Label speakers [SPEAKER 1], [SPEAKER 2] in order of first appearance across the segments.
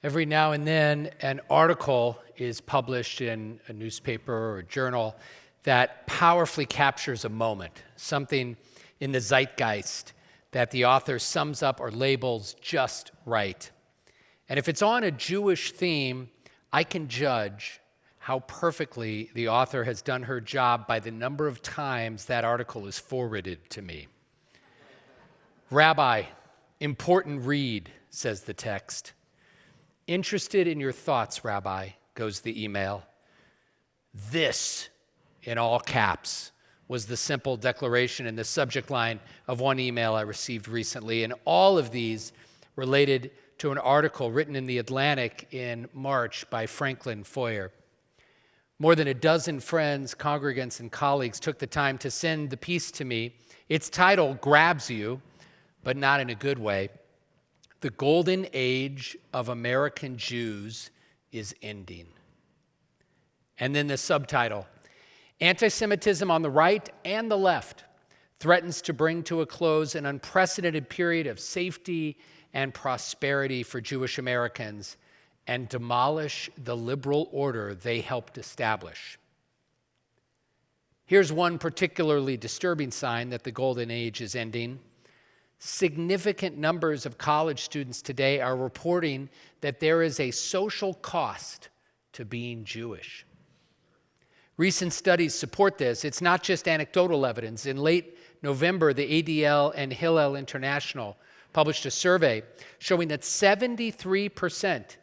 [SPEAKER 1] Every now and then, an article is published in a newspaper or a journal that powerfully captures a moment, something in the zeitgeist that the author sums up or labels just right. And if it's on a Jewish theme, I can judge how perfectly the author has done her job by the number of times that article is forwarded to me. Rabbi, important read, says the text. Interested in your thoughts, Rabbi, goes the email. This, in all caps, was the simple declaration in the subject line of one email I received recently, and all of these related to an article written in The Atlantic in March by Franklin Foer. More than a dozen friends, congregants, and colleagues took the time to send the piece to me. Its title grabs you, but not in a good way. The golden age of American Jews is ending. And then the subtitle, Anti-Semitism on the right and the left threatens to bring to a close an unprecedented period of safety and prosperity for Jewish Americans and demolish the liberal order they helped establish. Here's one particularly disturbing sign that the golden age is ending. Significant numbers of college students today are reporting that there is a social cost to being Jewish. Recent studies support this. It's not just anecdotal evidence. In late November, the ADL and Hillel International published a survey showing that 73%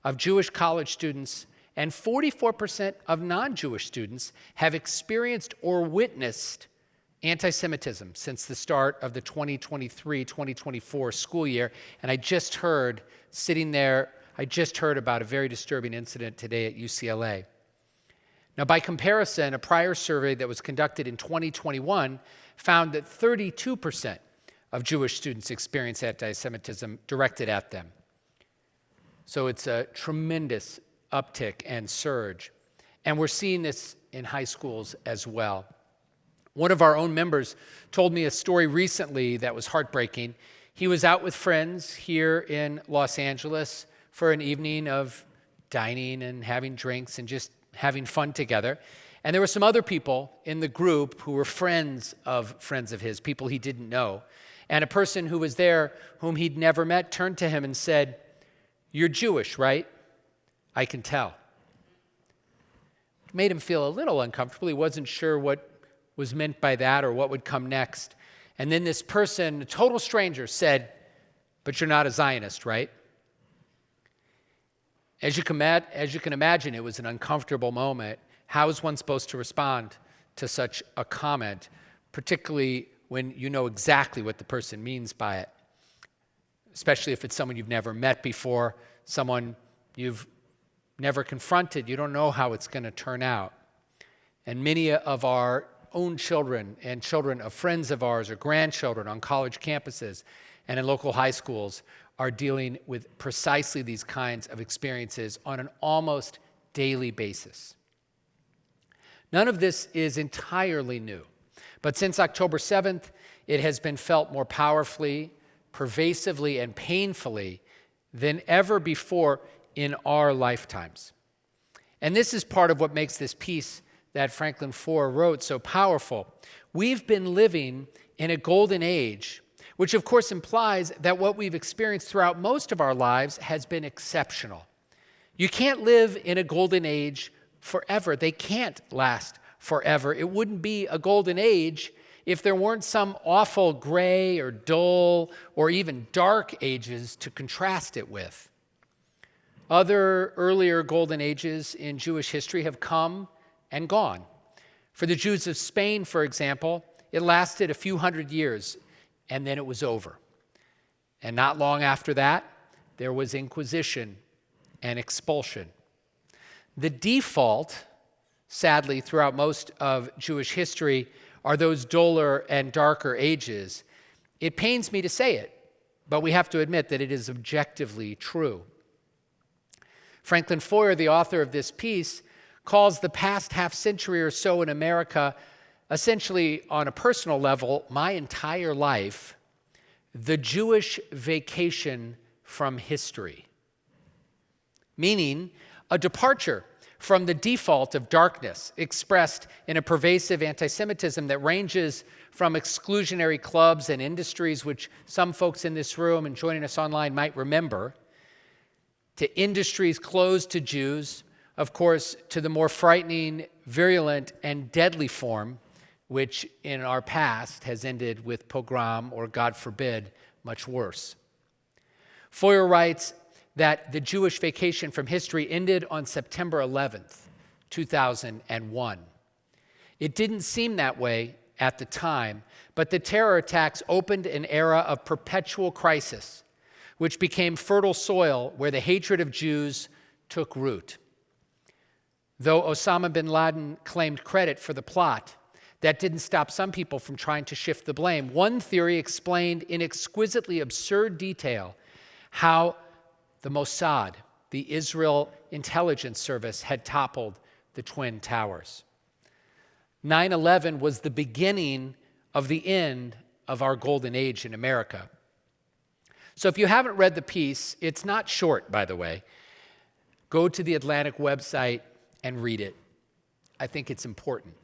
[SPEAKER 1] of Jewish college students and 44% of non-Jewish students have experienced or witnessed anti-Semitism since the start of the 2023-2024 school year. And I just heard about a very disturbing incident today at UCLA. Now, by comparison, a prior survey that was conducted in 2021 found that 32% of Jewish students experience anti-Semitism directed at them. So it's a tremendous uptick and surge. And we're seeing this in high schools as well. One of our own members told me a story recently that was heartbreaking. He was out with friends here in Los Angeles for an evening of dining and having drinks and just having fun together. And there were some other people in the group who were friends of his, people he didn't know. And a person who was there whom he'd never met turned to him and said, "You're Jewish, right? I can tell." It made him feel a little uncomfortable. He wasn't sure what was meant by that or what would come next. And then this person, a total stranger, said, "But you're not a Zionist, right?" As you can imagine, it was an uncomfortable moment. How is one supposed to respond to such a comment, particularly when you know exactly what the person means by it, especially if it's someone you've never met before, someone you've never confronted? You don't know how it's going to turn out. And many of our own children and children of friends of ours or grandchildren on college campuses and in local high schools are dealing with precisely these kinds of experiences on an almost daily basis. None of this is entirely new, but since October 7th, it has been felt more powerfully, pervasively, and painfully than ever before in our lifetimes. And this is part of what makes this piece that Franklin Foer wrote so powerful. We've been living in a golden age, which of course implies that what we've experienced throughout most of our lives has been exceptional. You can't live in a golden age forever. They can't last forever. It wouldn't be a golden age if there weren't some awful gray or dull or even dark ages to contrast it with. Other earlier golden ages in Jewish history have come and gone. For the Jews of Spain, for example, it lasted a few hundred years, and then it was over. And not long after that, there was Inquisition and expulsion. The default, sadly, throughout most of Jewish history are those duller and darker ages. It pains me to say it, but we have to admit that it is objectively true. Franklin Foer, the author of this piece, calls the past half century or so in America, essentially on a personal level, my entire life, the Jewish vacation from history. meaning a departure from the default of darkness expressed in a pervasive anti-Semitism that ranges from exclusionary clubs and industries, which some folks in this room and joining us online might remember, to industries closed to Jews, of course, to the more frightening, virulent, and deadly form, which in our past has ended with pogrom or, God forbid, much worse. Foyer writes that the Jewish vacation from history ended on September 11th, 2001. It didn't seem that way at the time, but the terror attacks opened an era of perpetual crisis, which became fertile soil where the hatred of Jews took root. Though Osama bin Laden claimed credit for the plot, that didn't stop some people from trying to shift the blame. One theory explained in exquisitely absurd detail how the Mossad, the Israel intelligence service, had toppled the Twin Towers. 9/11 was the beginning of the end of our golden age in America. So if you haven't read the piece, it's not short, by the way. Go to the Atlantic website and read it. I think it's important.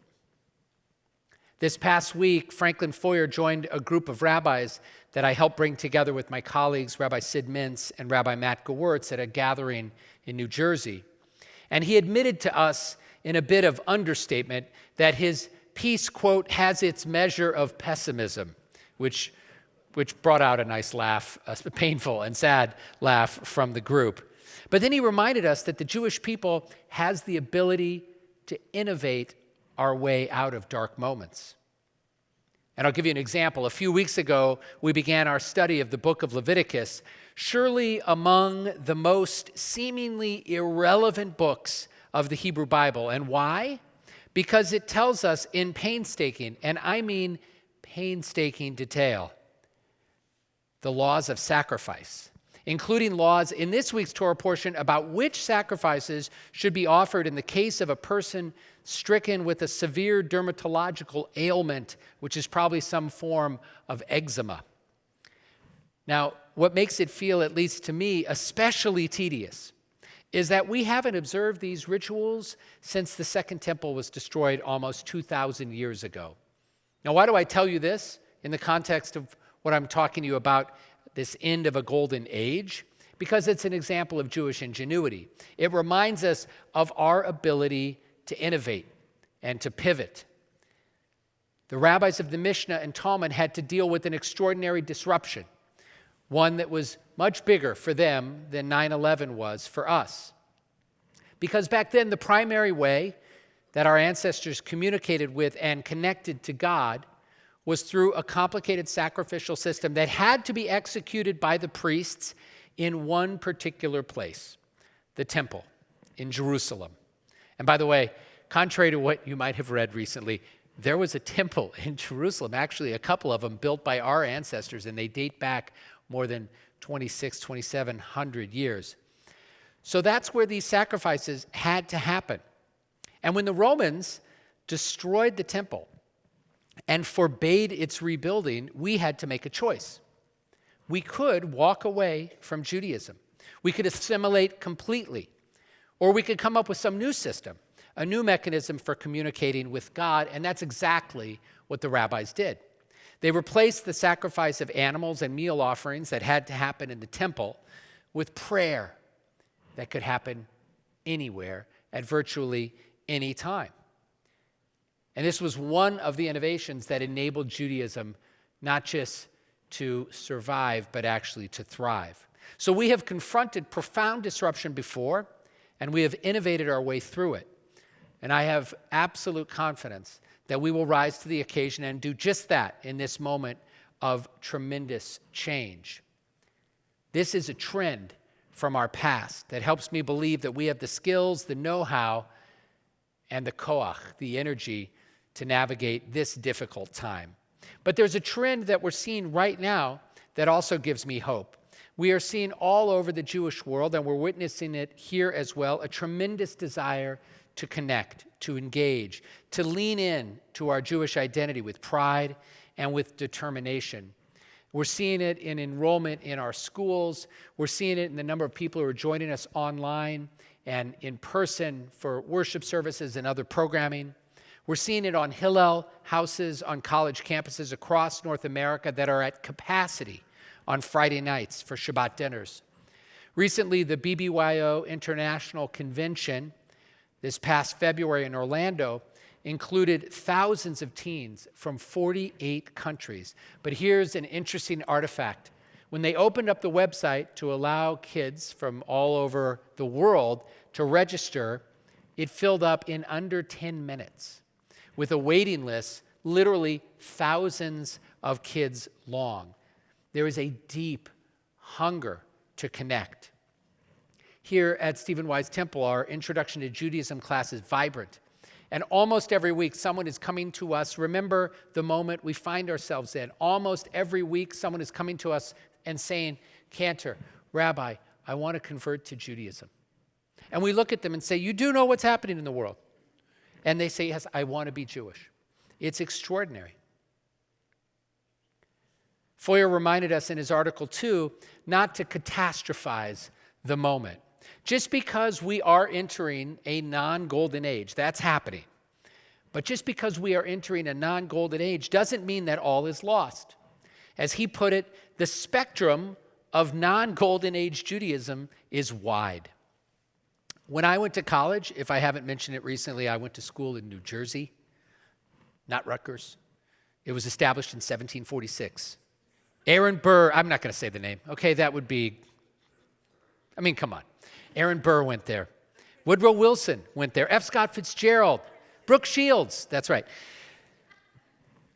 [SPEAKER 1] This past week, Franklin Foyer joined a group of rabbis that I helped bring together with my colleagues, Rabbi Sid Mintz and Rabbi Matt Gewirtz, at a gathering in New Jersey. And he admitted to us, in a bit of understatement, that his piece, quote, has its measure of pessimism, which brought out a nice laugh, a painful and sad laugh from the group. But then he reminded us that the Jewish people has the ability to innovate our way out of dark moments. And I'll give you an example. A few weeks ago, we began our study of the book of Leviticus, surely among the most seemingly irrelevant books of the Hebrew Bible. And why? Because it tells us in painstaking, and I mean painstaking detail, the laws of sacrifice, including laws in this week's Torah portion about which sacrifices should be offered in the case of a person stricken with a severe dermatological ailment, which is probably some form of eczema. Now, what makes it feel, at least to me, especially tedious, is that we haven't observed these rituals since the Second Temple was destroyed almost 2,000 years ago. Now, why do I tell you this in the context of what I'm talking to you about, this end of a golden age? Because it's an example of Jewish ingenuity. It reminds us of our ability to innovate and to pivot. The rabbis of the Mishnah and Talmud had to deal with an extraordinary disruption, one that was much bigger for them than 9/11 was for us. Because back then, the primary way that our ancestors communicated with and connected to God was through a complicated sacrificial system that had to be executed by the priests in one particular place, the temple in Jerusalem. And by the way, contrary to what you might have read recently, there was a temple in Jerusalem, actually a couple of them built by our ancestors, and they date back more than 2,700 years. So that's where these sacrifices had to happen. And when the Romans destroyed the temple and forbade its rebuilding, we had to make a choice. We could walk away from Judaism. We could assimilate completely. Or we could come up with some new system, a new mechanism for communicating with God, and that's exactly what the rabbis did. They replaced the sacrifice of animals and meal offerings that had to happen in the temple with prayer that could happen anywhere at virtually any time. And this was one of the innovations that enabled Judaism not just to survive, but actually to thrive. So we have confronted profound disruption before, and we have innovated our way through it. And I have absolute confidence that we will rise to the occasion and do just that in this moment of tremendous change. This is a trend from our past that helps me believe that we have the skills, the know-how, and the koach, the energy, to navigate this difficult time. But there's a trend that we're seeing right now that also gives me hope. We are seeing all over the Jewish world, and we're witnessing it here as well, a tremendous desire to connect, to engage, to lean in to our Jewish identity with pride and with determination. We're seeing it in enrollment in our schools. We're seeing it in the number of people who are joining us online and in person for worship services and other programming. We're seeing it on Hillel houses on college campuses across North America that are at capacity on Friday nights for Shabbat dinners. Recently, the BBYO International Convention this past February in Orlando included thousands of teens from 48 countries. But here's an interesting artifact. When they opened up the website to allow kids from all over the world to register, it filled up in under 10 minutes with a waiting list literally thousands of kids long. There is a deep hunger to connect. Here at Stephen Wise Temple, our Introduction to Judaism class is vibrant. And almost every week, someone is coming to us. Remember the moment we find ourselves in. Almost every week, someone is coming to us and saying, Cantor, Rabbi, I want to convert to Judaism. And we look at them and say, you do know what's happening in the world. And they say, yes, I want to be Jewish. It's extraordinary. Foyer reminded us in his article, too, not to catastrophize the moment. Just because we are entering a non-golden age, that's happening. But just because we are entering a non-golden age doesn't mean that all is lost. As he put it, the spectrum of non-golden age Judaism is wide. When I went to college, if I haven't mentioned it recently, I went to school in New Jersey, not Rutgers. It was established in 1746. Aaron Burr, I'm not going to say the name. Okay, that would be, come on. Aaron Burr went there. Woodrow Wilson went there. F. Scott Fitzgerald. Brooke Shields, that's right.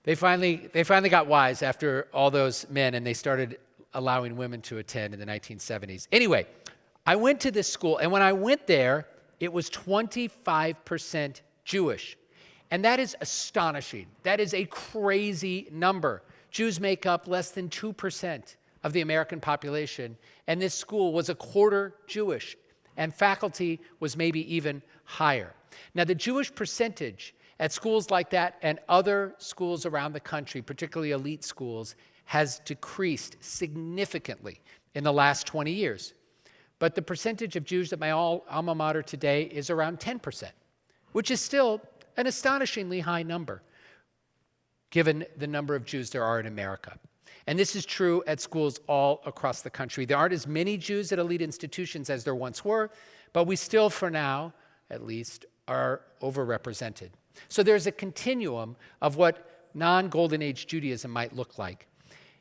[SPEAKER 1] They finally got wise after all those men, and they started allowing women to attend in the 1970s. Anyway, I went to this school, and when I went there, it was 25% Jewish. And that is astonishing. That is a crazy number. Jews make up less than 2% of the American population, and this school was a quarter Jewish, and faculty was maybe even higher. Now, the Jewish percentage at schools like that and other schools around the country, particularly elite schools, has decreased significantly in the last 20 years. But the percentage of Jews at my alma mater today is around 10%, which is still an astonishingly high number, given the number of Jews there are in America. And this is true at schools all across the country. There aren't as many Jews at elite institutions as there once were, but we still, for now, at least, are overrepresented. So there's a continuum of what non-Golden Age Judaism might look like.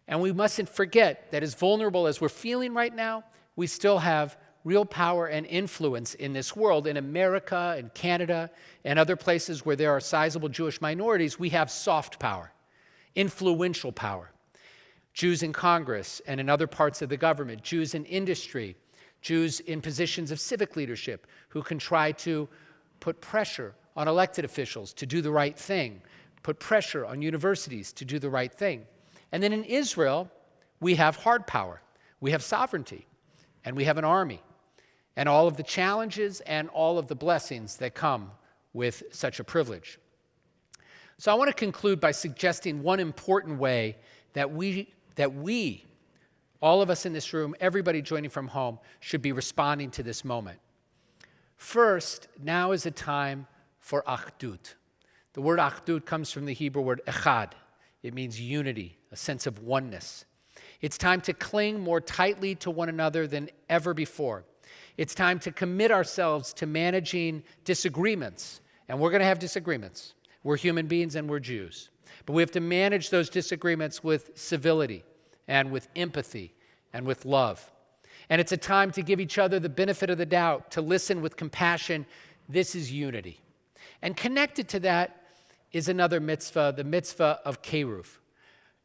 [SPEAKER 1] And we mustn't forget that as vulnerable as we're feeling right now, we still have real power and influence in this world. In America and Canada and other places where there are sizable Jewish minorities, we have soft power, influential power. Jews in Congress and in other parts of the government, Jews in industry, Jews in positions of civic leadership who can try to put pressure on elected officials to do the right thing, put pressure on universities to do the right thing. And then in Israel, we have hard power, we have sovereignty, and we have an army, and all of the challenges and all of the blessings that come with such a privilege. So I want to conclude by suggesting one important way that we, all of us in this room, everybody joining from home, should be responding to this moment. First, now is a time for achdut. The word achdut comes from the Hebrew word echad. It means unity, a sense of oneness. It's time to cling more tightly to one another than ever before. It's time to commit ourselves to managing disagreements. And we're going to have disagreements. We're human beings and we're Jews. But we have to manage those disagreements with civility and with empathy and with love. And it's a time to give each other the benefit of the doubt, to listen with compassion. This is unity. And connected to that is another mitzvah, the mitzvah of keruv.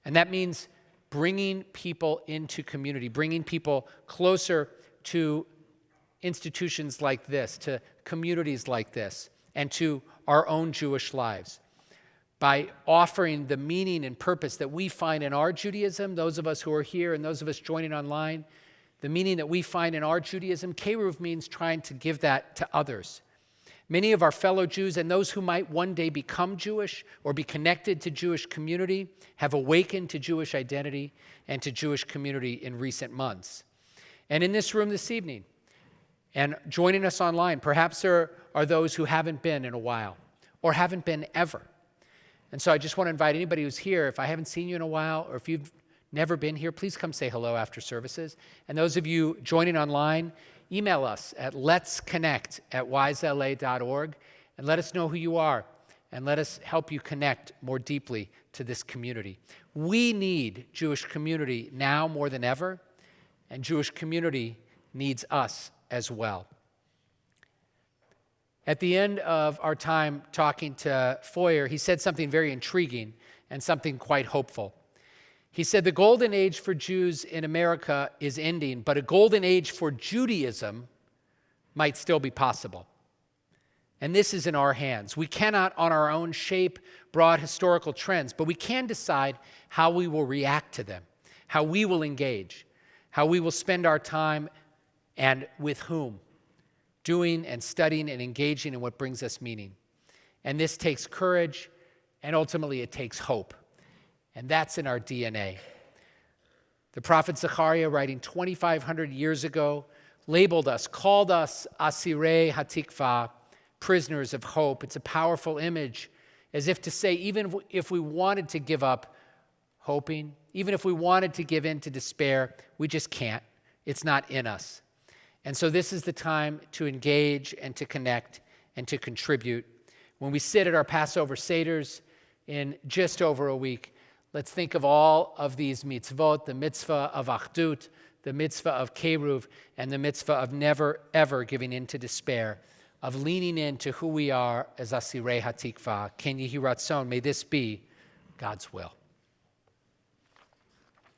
[SPEAKER 1] And that means bringing people into community, bringing people closer to institutions like this, to communities like this, and to our own Jewish lives. By offering the meaning and purpose that we find in our Judaism, those of us who are here and those of us joining online, the meaning that we find in our Judaism, keruv means trying to give that to others. Many of our fellow Jews and those who might one day become Jewish or be connected to Jewish community have awakened to Jewish identity and to Jewish community in recent months. And in this room this evening, and joining us online, perhaps there are those who haven't been in a while or haven't been ever. And so I just want to invite anybody who's here, if I haven't seen you in a while or if you've never been here, please come say hello after services. And those of you joining online, email us at letsconnect@wisela.org and let us know who you are and let us help you connect more deeply to this community. We need Jewish community now more than ever, and Jewish community needs us as well. At the end of our time talking to Foyer, he said something very intriguing and something quite hopeful. He said, the golden age for Jews in America is ending, but a golden age for Judaism might still be possible. And this is in our hands. We cannot on our own shape broad historical trends, but we can decide how we will react to them, how we will engage, how we will spend our time and with whom, doing and studying and engaging in what brings us meaning. And this takes courage, and ultimately it takes hope. And that's in our DNA. The prophet Zechariah, writing 2,500 years ago, labeled us, called us Asirei Hatikva, prisoners of hope. It's a powerful image, as if to say, even if we wanted to give up hoping, even if we wanted to give in to despair, we just can't. It's not in us. And so this is the time to engage and to connect and to contribute. When we sit at our Passover Seders in just over a week, let's think of all of these mitzvot, the mitzvah of Achdut, the mitzvah of Keruv, and the mitzvah of never, ever giving in to despair, of leaning into who we are as Asirei Hatikva. Ken Yehi Ratzon, may this be God's will.